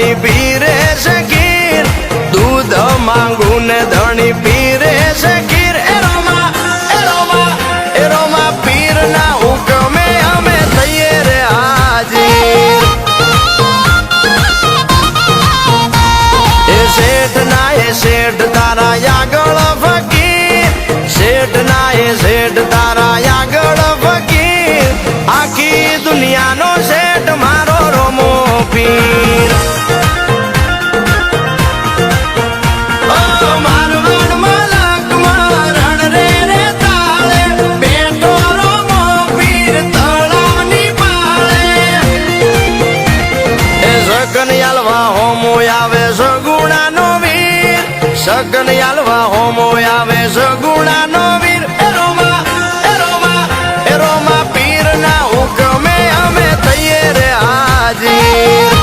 ધણી પીરે છે ખીર દૂધ માંગુ ને ધણી પીરે છે ખીર એરોમાં પીર ના હુકમે અમે થઈએ રે હાજીર એ શેઠ તારા આગળ ફકીર શેઠ તારા આગળ ફકીર આખી દુનિયાનો શેઠ મારો રોમો પીર સગન યાલવા હોમો આવે સગુણા નો વીર એરોમાં પીર ના હુકમે અમે થઈએ રે હાજીર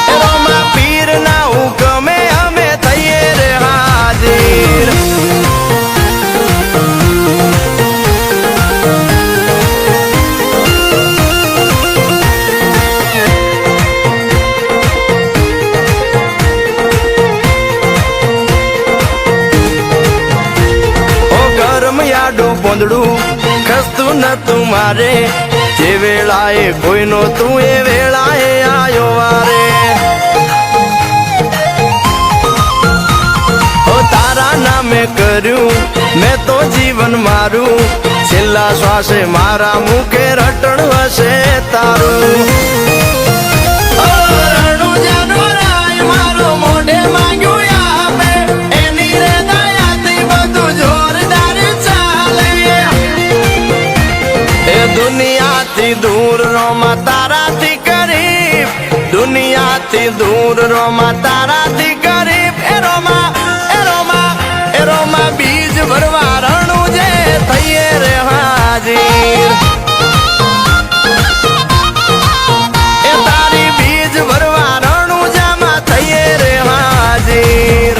એરોમાં પીર ના હુકમે અમે થઈએ રે હાજીર ખસતું નતું મારે જે વેળાએ કોઈ નતું એ વેળાએ આયો વારે ઓ તારા નામે કર્યું મેં તો જીવન મારું છેલ્લા શ્વાસે મારા મુખે રટણ હશે તારું દુનિયાથી દૂર રોમાં તારાથી ગરીબ દુનિયાથી દૂર રોમાં તારાથી ગરીબ એરોમાં બીજ ભરવા રણું જે થઈએ રે હાજીર એ તારી બીજ ભરવા રણું જામાં થઈએ રે હાજીર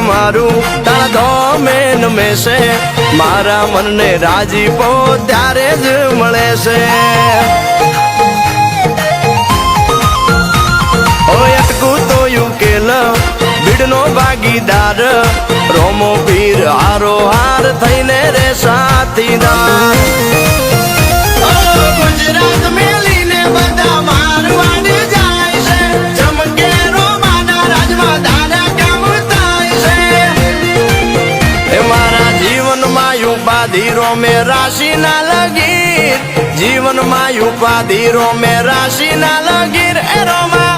મારું તારા ધોમેન મેશે મારા મનને રાજીપો ત્યારે જ મળે છે અટકું તો યુકેલ ભીડનો ભાગીદાર રોમો પીર હારો હાર થઈને રે સાથીદાર ગુજરાત મેલીને બધા મારવાડી જાય છે ચમકે રોમાના રાજમાં દાદા ઉપાધિરો મેં રાશિ ના લગીર જીવનમાં ઉપાધિરો મેં રાશિ ના લગીર એરોમાં